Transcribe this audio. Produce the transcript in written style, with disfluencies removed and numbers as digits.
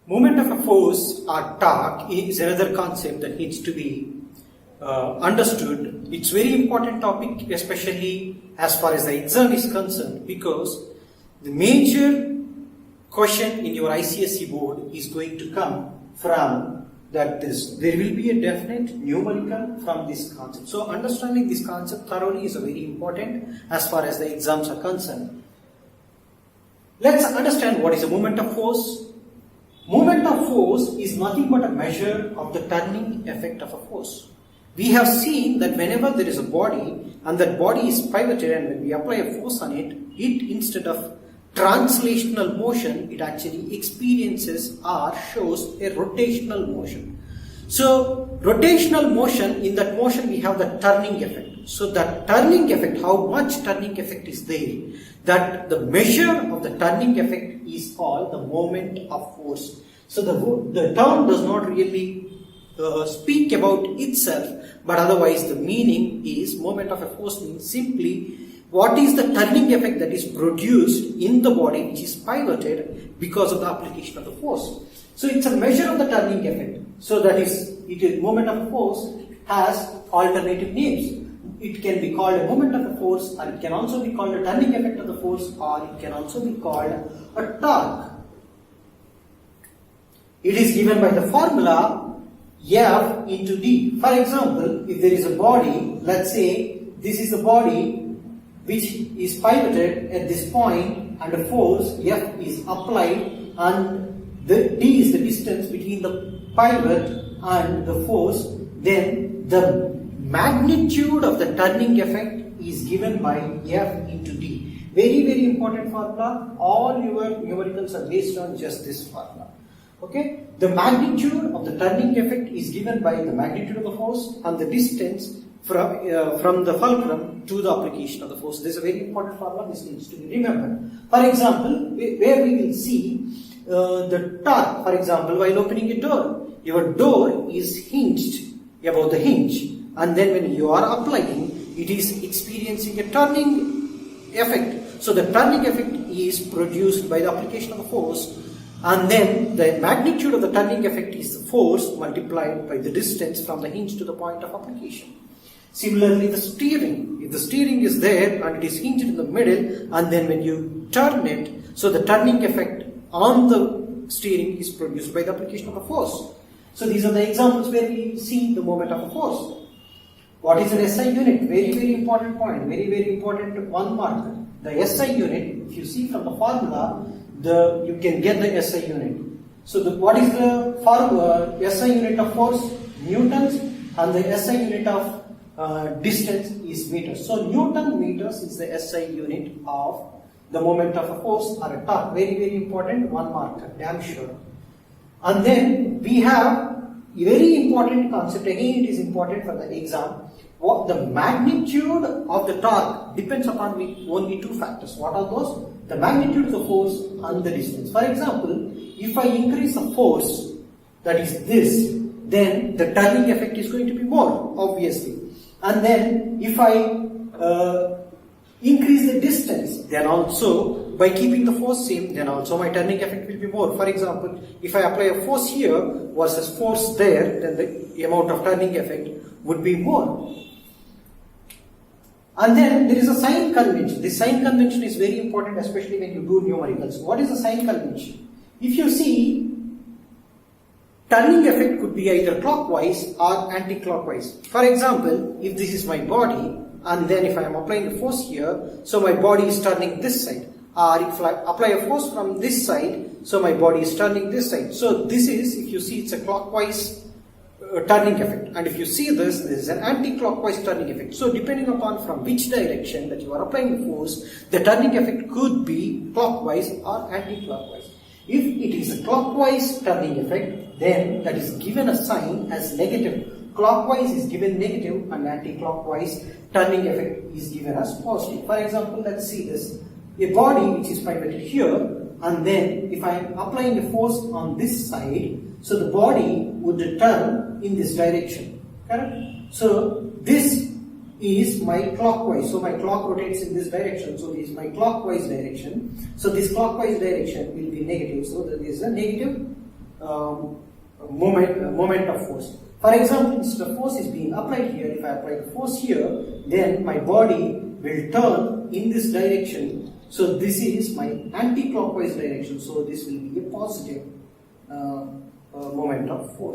Moment of a force or torque is another concept that needs to be understood. It's very important topic, especially as far as the exam is concerned, because the major question in your ICSE board is going to come from that there will be a definite numerical from this concept. So understanding this concept thoroughly is very important as far as the exams are concerned. Let's understand what is a moment of force. Moment of force is nothing but a measure of the turning effect of a force. We have seen that whenever there is a body and that body is pivoted, and when we apply a force on it, instead of translational motion, it actually experiences or shows a rotational motion. So rotational motion, in that motion we have the turning effect. So that turning effect, how much turning effect is there, that the measure of the turning effect is called the moment of force. So the term does not really speak about itself, but otherwise the meaning is moment of a force means simply what is the turning effect that is produced in the body which is pivoted because of the application of the force. So it's a measure of the turning effect. So that is, moment of force has alternative names. It can be called a moment of a force, or it can also be called a turning effect of the force, or it can also be called a torque. It is given by the formula F into D. For example, if there is a body, let's say this is the body which is pivoted at this point, and a force F is applied, and the D is the distance between the pivot and the force, then the magnitude of the turning effect is given by F into D. Very, very important formula. All your numericals are based on just this formula. Okay? The magnitude of the turning effect is given by the magnitude of the force and the distance from the fulcrum to the application of the force. This is a very important formula. This needs to be remembered. For example, where we will see the torque, for example, while opening a door. Your door is hinged above the hinge, and then when you are applying, it is experiencing a turning effect. So the turning effect is produced by the application of the force, and then the magnitude of the turning effect is the force multiplied by the distance from the hinge to the point of application. Similarly, the steering. If the steering is there and it is hinged in the middle, and then when you turn it, so the turning effect on the steering is produced by the application of a force. So these are the examples where we see the moment of a force. What is an SI unit? Very, very important point. Very, very important one marker. The SI unit, if you see from the formula, you can get the SI unit. So what is the SI unit of force? Newtons, and the SI unit of distance is meters. So Newton meters is the SI unit of the moment of a force or a torque. Very, very important one marker, damn sure. And then we have a very important concept. Again, it is important for the exam. What the magnitude of the torque depends upon only two factors. What are those? The magnitude of the force and the distance. For example, if I increase the force, that is this, then the turning effect is going to be more, obviously. And then if I increase the distance, then also by keeping the force same, then also my turning effect will be more. For example, if I apply a force here versus force there, then the amount of turning effect would be more. And then there is a sign convention. This sign convention is very important, especially when you do numericals. What is the sign convention? If you see, turning effect could be either clockwise or anti-clockwise. For example, if this is my body, and then if I am applying a force here, so my body is turning this side. Or if I apply a force from this side, so my body is turning this side. So this is, if you see, it's a clockwise turning effect. And if you see this is an anti-clockwise turning effect. So depending upon from which direction that you are applying the force, the turning effect could be clockwise or anti-clockwise. If it is a clockwise turning effect, then that is given a sign as negative. Clockwise is given negative, and anti-clockwise turning effect is given as positive. For example, let's see this. A body which is pivoted here, and then if I am applying a force on this side, so the body would turn in this direction. Correct? So this is my clockwise. So my clock rotates in this direction. So this is my clockwise direction. So this clockwise direction will be negative. So there is a negative moment of force. For example, instead of force is being applied here, if I apply the force here, then my body will turn in this direction. So this is my anti-clockwise direction. So this will be a positive moment of force.